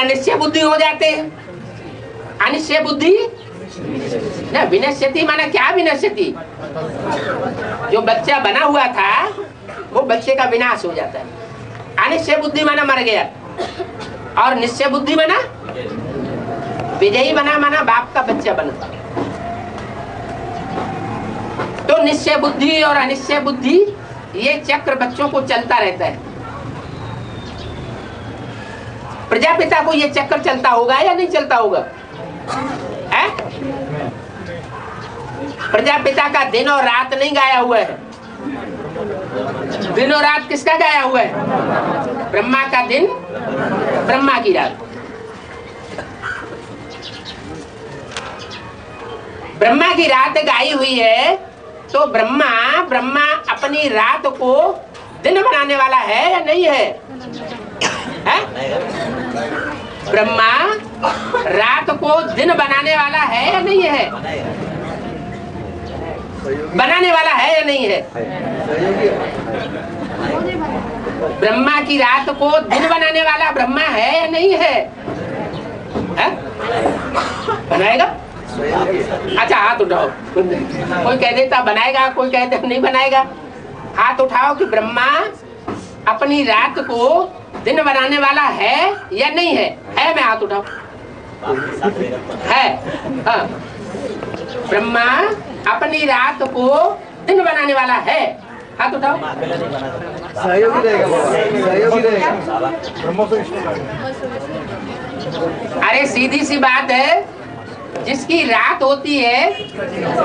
निश्चय बुद्धि हो जाते हैं। अनिश्चय बुद्धि ना, विनश्यति माना क्या विनश्यति? जो बच्चा बना हुआ था वो बच्चे का विनाश हो जाता है। अनिश्चय बुद्धि माना मर गया, और निश्चय बुद्धि माना विजयी बना, माना बाप का बच्चा बना। तो निश्चय बुद्धि और अनिश्चय बुद्धि ये चक्र बच्चों को चलता रहता है। प्रजापिता को ये चक्कर चलता होगा या नहीं चलता होगा? प्रजापिता का दिन और रात नहीं गाया हुआ है। दिन और रात किसका गाया हुआ है? ब्रह्मा का दिन, ब्रह्मा की रात। ब्रह्मा की रात गाई हुई है, तो ब्रह्मा अपनी रात को दिन बनाने वाला है या नहीं है? ब्रह्मा रात को दिन बनाने वाला है या नहीं है? बनाने वाला है या नहीं है? ब्रह्मा की रात को दिन बनाने वाला ब्रह्मा है या नहीं है? बनाएगा? अच्छा हाथ उठाओ। कोई कह देता बनाएगा, कोई कहता नहीं बनाएगा। हाथ उठाओ कि ब्रह्मा अपनी रात को दिन बनाने वाला है या नहीं है? है? मैं हाथ उठाओ। है? हाँ। ब्रह्मा अपनी रात को दिन बनाने वाला है। हाथ उठाओ। सहयोगी रहेगा, सहयोगी रहेगा। अरे सीधी सी बात है, जिसकी रात होती है,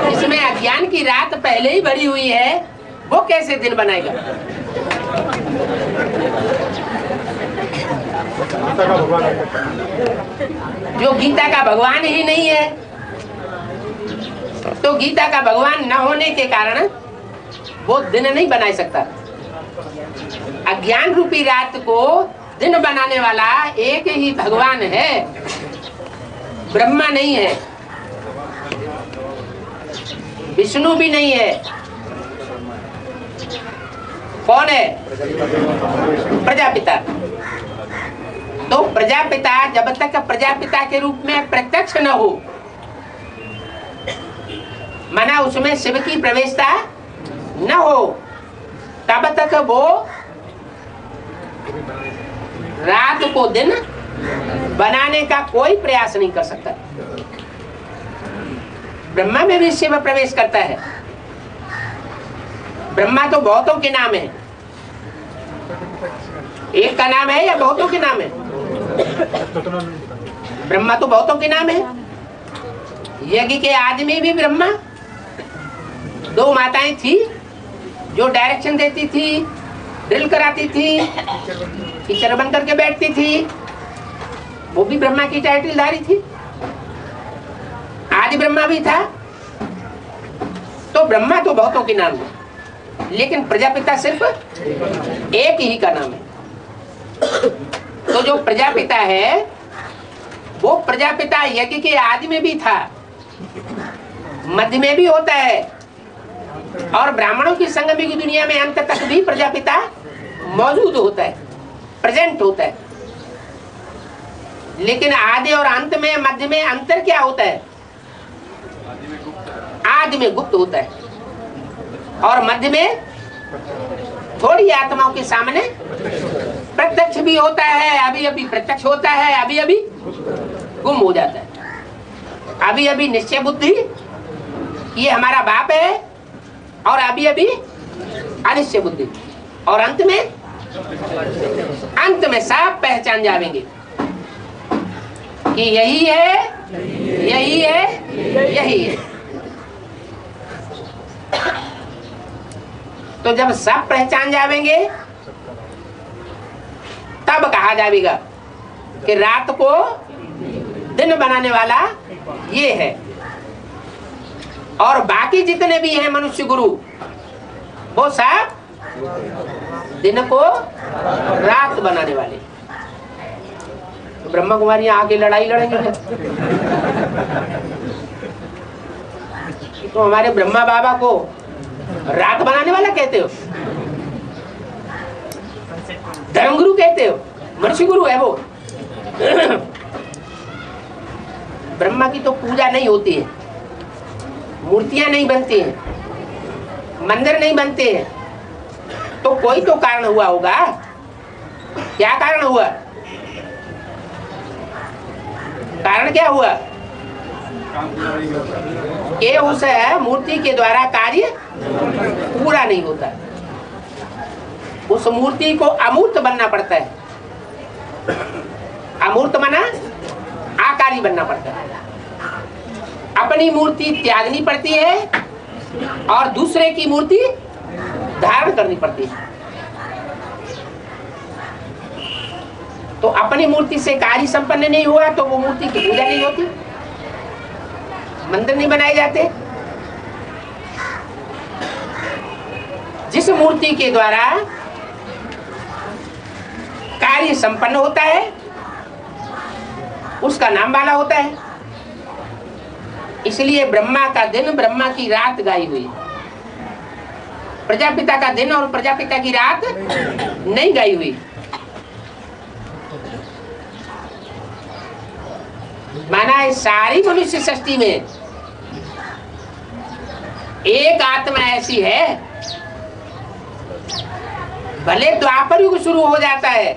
जिसमें अज्ञान की रात पहले ही भरी हुई है, वो कैसे दिन बनाएगा? जो गीता का भगवान ही नहीं है, तो गीता का भगवान न होने के कारण वो दिन नहीं बना सकता। अज्ञान रूपी रात को दिन बनाने वाला एक ही भगवान है, ब्रह्मा नहीं है, विष्णु भी नहीं है। कौन है? प्रजापिता। तो प्रजापिता जब तक प्रजापिता के रूप में प्रत्यक्ष न हो, माना उसमें शिव की प्रवेशता न हो, तब तक वो रात को दिन बनाने का कोई प्रयास नहीं कर सकता। ब्रह्मा में भी शिव प्रवेश करता है। ब्रह्मा तो बहुतों के नाम है। एक का नाम है या बहुतों के नाम है? ब्रह्मा तो बहुतों के नाम है। यज्ञ के आदि में भी ब्रह्मा, दो माताएं थी जो डायरेक्शन देती थी, ड्रिल कराती थी, टीचर बन करके बैठती थी, वो भी ब्रह्मा की टाइटलधारी थी। आदि ब्रह्मा भी था। तो ब्रह्मा तो बहुतों के नाम है, लेकिन प्रजापिता सिर्फ एक ही का नाम है। तो जो प्रजापिता है, वो प्रजापिता यज्ञ के आदि में भी था, मध्य में भी होता है, और ब्राह्मणों की संगमी की दुनिया में अंत तक भी प्रजापिता मौजूद होता है, प्रेजेंट होता है। लेकिन आदि और अंत में, मध्य में अंतर क्या होता है? आदि में गुप्त होता है, और मध्य में थोड़ी आत्माओं के सामने प्रत्यक्ष भी होता है, अभी अभी प्रत्यक्ष होता है, अभी अभी गुम हो जाता है। अभी अभी निश्चय बुद्धि ये हमारा बाप है, और अभी अभी अनिश्चय बुद्धि, और अंत में सब पहचान जाएंगे कि यही है, यही है, यही है। तो जब सब पहचान जाएंगे, तब कहा जाएगा कि रात को दिन बनाने वाला ये है, और बाकी जितने भी हैं मनुष्य गुरु, वो सब दिन को रात बनाने वाले। तो ब्रह्मा कुमारी आगे लड़ाई लड़ेंगे। तो हमारे ब्रह्मा बाबा को रात बनाने वाला कहते हो, धर्मगुरु कहते हो, मनुष्य गुरु है वो। ब्रह्मा की तो पूजा नहीं होती है, मूर्तियां नहीं बनती हैं, मंदिर नहीं बनते हैं, तो कोई तो कारण हुआ होगा। क्या कारण हुआ? कारण क्या हुआ कि उस मूर्ति के द्वारा कार्य पूरा नहीं होता, उस मूर्ति को अमूर्त बनना पड़ता है। अमूर्त माना आकारी बनना पड़ता है। अपनी मूर्ति त्यागनी पड़ती है और दूसरे की मूर्ति धारण करनी पड़ती है। तो अपनी मूर्ति से कार्य संपन्न नहीं हुआ तो वो मूर्ति की पूजा नहीं होती, मंदिर नहीं बनाए जाते। जिस मूर्ति के द्वारा कार्य संपन्न होता है उसका नाम वाला होता है। इसलिए ब्रह्मा का दिन ब्रह्मा की रात गाई हुई, प्रजापिता का दिन और प्रजापिता की रात नहीं गाई हुई। माना इस सारी मनुष्य सृष्टि में एक आत्मा ऐसी है, भले द्वापर युग शुरू हो जाता है,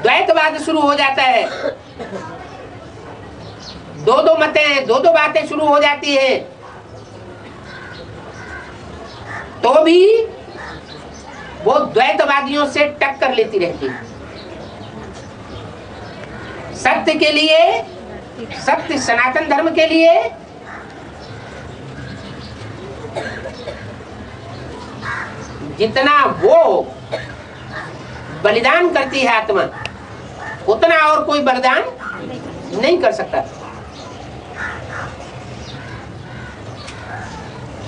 द्वैतवाद शुरू हो जाता है, दो मतें दो बातें शुरू हो जाती है, तो भी वो द्वैतवादियों से टक्कर लेती रहती है। सत्य के लिए, सत्य सनातन धर्म के लिए जितना वो बलिदान करती है आत्मा, उतना और कोई बलिदान नहीं कर सकता।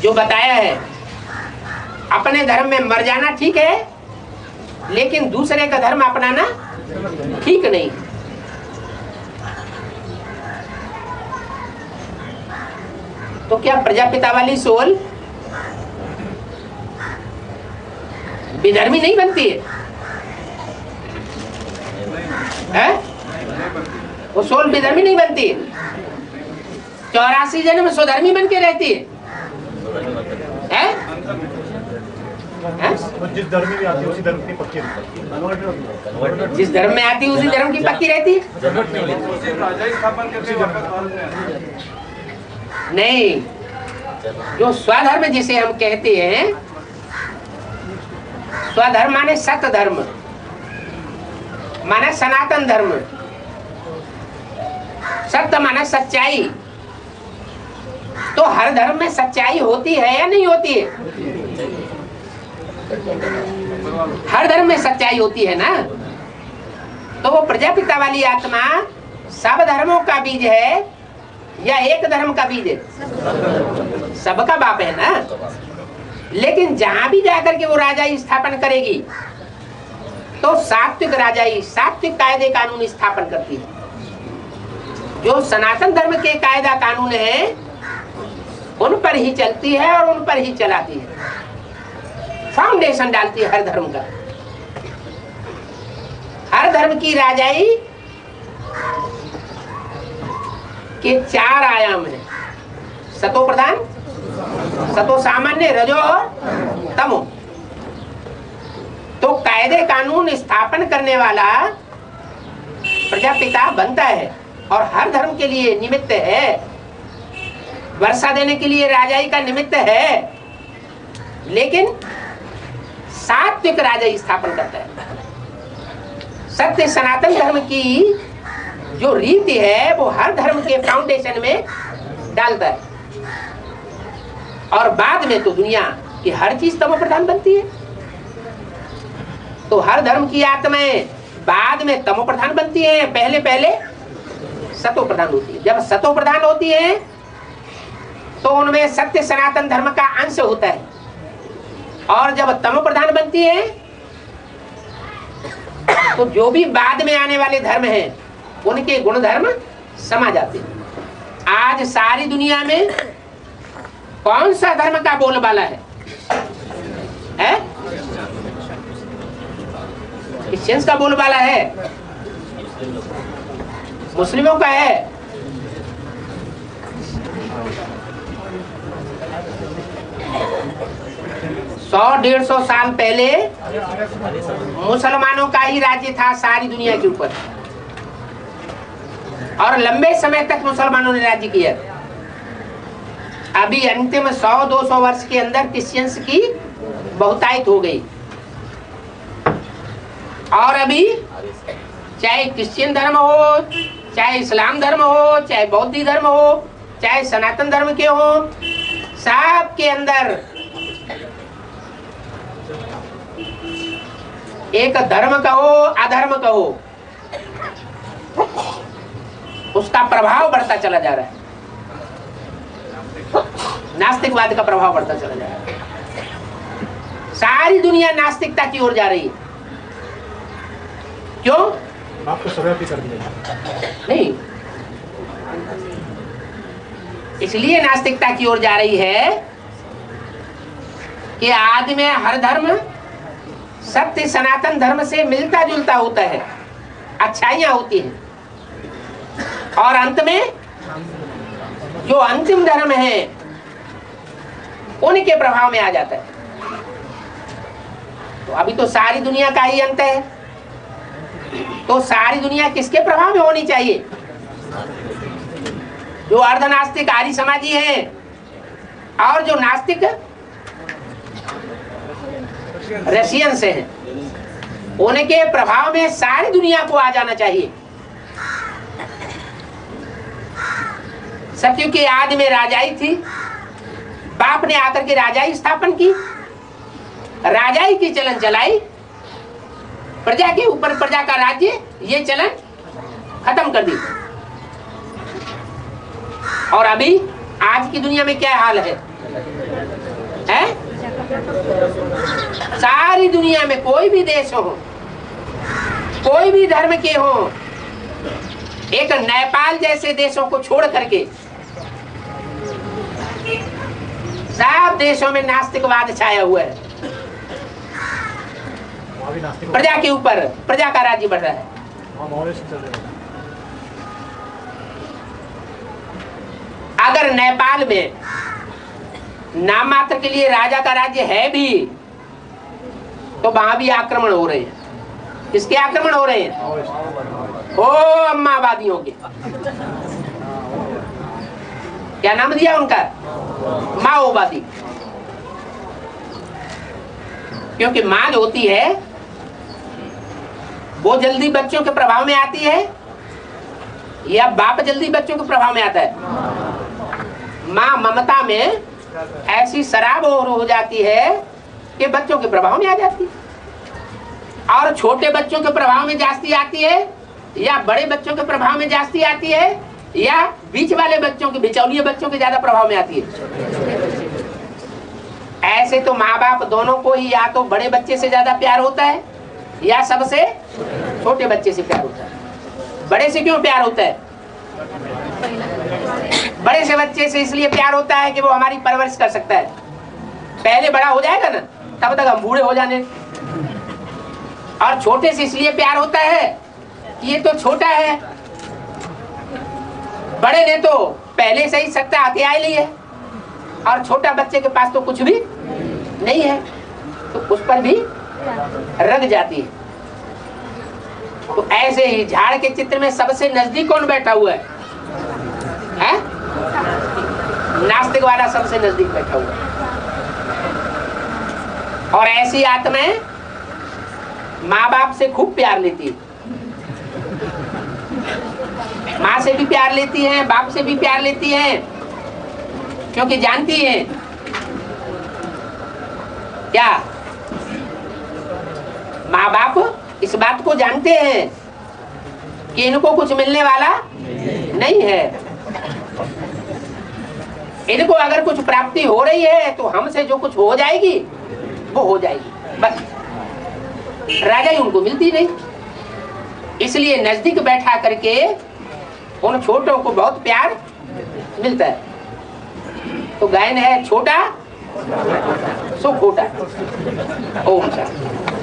जो बताया है अपने धर्म में मर जाना ठीक है, लेकिन दूसरे का धर्म अपनाना ठीक नहीं। तो क्या प्रजापिता वाली सोल विधर्मी नहीं बनती है? वो सोल विधर्मी नहीं बनती है। 84 जन्म स्वधर्मी बन के रहती है? जिस धर्म में आती है उसी धर्म की पक्की रहती है। जिस धर्म में आती है उसी धर्म की पक्की रहती है? नहीं, जो स्वधर्म जिसे हम कहते हैं, स्वधर्म माने सत धर्म, माने सनातन धर्म, सत्य माने सच्चाई। तो हर धर्म में सच्चाई होती है या नहीं होती है? हर धर्म में सच्चाई होती है ना। तो वो प्रजापिता वाली आत्मा सब धर्मों का बीज है या एक धर्म का बीज है? सबका बाप है ना। लेकिन जहां भी जाकर के वो राजाई स्थापन करेगी तो सात्विक राजाई, सात्विक कायदे कानून स्थापन करती है। जो सनातन धर्म के कायदा कानून है उन पर ही चलती है और उन पर ही चलाती है, फाउंडेशन डालती है हर धर्म का। हर धर्म की राजाई के 4 आयाम है, सतो प्रधान, सतो सामान्य, रजो और तमो। तो कायदे कानून स्थापन करने वाला प्रजापिता बनता है और हर धर्म के लिए निमित्त है। वर्षा देने के लिए राजाई का निमित्त है, लेकिन सात्विक राजाई स्थापन करता है। सत्य सनातन धर्म की जो रीति है वो हर धर्म के फाउंडेशन में डालता है। और बाद में तो दुनिया की हर चीज तमो प्रधान बनती है। तो हर धर्म की आत्माएं बाद में तमो प्रधान बनती है, पहले पहले सतो प्रधान होती है। जब सतो प्रधान होती है तो उनमें सत्य सनातन धर्म का अंश होता है, और जब तमो प्रधान बनती है तो जो भी बाद में आने वाले धर्म हैं उनके गुण धर्म समा जाते हैं। आज सारी दुनिया में कौन सा धर्म का बोलबाला है? क्रिश्चियंस का बोलबाला है। मुस्लिमों का है। सौ 150 साल पहले मुसलमानों का ही राज्य था सारी दुनिया के ऊपर, और लंबे समय तक मुसलमानों ने राज्य किया। अभी अंतिम 100-200 वर्ष के अंदर क्रिश्चियंस की बहुतायत हो गई, और अभी चाहे क्रिश्चियन धर्म हो, चाहे इस्लाम धर्म हो, चाहे बौद्ध धर्म हो, चाहे सनातन धर्म के हो, सब के अंदर एक धर्म कहो अधर्म कहो, उसका प्रभाव बढ़ता चला जा रहा है। नास्तिकवाद का प्रभाव बढ़ता चला जा रहा है। सारी दुनिया नास्तिकता की ओर जा रही है। क्यों? आपको सर्वव्यापी कर दिया नहीं, इसलिए नास्तिकता की ओर जा रही है कि आदि में हर धर्म सत्य सनातन धर्म से मिलता जुलता होता है, अच्छाइयां होती हैं, और अंत में जो अंतिम धर्म है उनके प्रभाव में आ जाता है। तो अभी तो सारी दुनिया का ही अंत है, तो सारी दुनिया किसके प्रभाव में होनी चाहिए? जो अर्धनास्तिक आर्य समाजी है और जो नास्तिक रशियन से हैं, उनके प्रभाव में सारी दुनिया को आ जाना चाहिए। सत्युग के आदि में राजाई थी, बाप ने आकर के राजाई स्थापन की, राजाई की चलन चलाई, प्रजा के ऊपर प्रजा का राज्य, ये चलन खत्म कर दी। और अभी आज की दुनिया में क्या हाल है? सारी दुनिया में कोई भी देश हो, कोई भी धर्म के हो, एक नेपाल जैसे देशों को छोड़ करके सब देशों में नास्तिकवाद छाया हुआ है। प्रजा के ऊपर प्रजा का राज्य बढ़ रहा है। अगर नेपाल में नाम मात्र के लिए राजा का राज्य है भी, तो वहां भी आक्रमण हो रहे हैं। किसके आक्रमण हो रहे हैं? ओ अम्मावादियों के। क्या नाम दिया उनका? माओवादी। क्योंकि मां जो होती है वो जल्दी बच्चों के प्रभाव में आती है, या बाप जल्दी बच्चों के प्रभाव में आता है? मां ममता में ऐसी शराब हो जाती है कि बच्चों के प्रभाव में आ जाती है, और छोटे बच्चों के प्रभाव में जास्ती आती है, या बड़े बच्चों के प्रभाव में जास्ती आती है, या बीच वाले बच्चों के, बिचौलिए बच्चों के ज्यादा प्रभाव में आती है। ऐसे तो माँ बाप दोनों को ही या तो बड़े बच्चे से ज्यादा प्यार होता है, या सबसे छोटे बच्चे से प्यार होता है। बड़े से क्यों प्यार होता है? बड़े से बच्चे से इसलिए प्यार होता है कि वो हमारी परवरिश कर सकता है। पहले बड़ा हो जाएगा ना, तब तक हम बूढ़े हो जाने। और छोटे से इसलिए प्यार होता है कि ये तो छोटा है, बड़े ने तो पहले से ही सत्ता हथियार ली है, और छोटा बच्चे के पास तो कुछ भी नहीं है, तो उस पर भी रग जाती है। तो ऐसे ही झाड़ के चित्र में सबसे नजदीक कौन बैठा हुआ है? नास्तिक वाला सबसे नजदीक बैठा हुआ है। और ऐसी आत्माएं माँ बाप से खूब प्यार लेती है, माँ से भी प्यार लेती हैं, बाप से भी प्यार लेती हैं, क्योंकि जानती हैं क्या, माँ बाप इस बात को जानते हैं कि इनको कुछ मिलने वाला नहीं है। इनको अगर कुछ प्राप्ति हो रही है तो हमसे जो कुछ हो जाएगी वो हो जाएगी, बस राजा ही उनको मिलती नहीं। इसलिए नजदीक बैठा करके उन छोटों को बहुत प्यार मिलता है। तो गायन है छोटा सो खोटा। ओम शांति।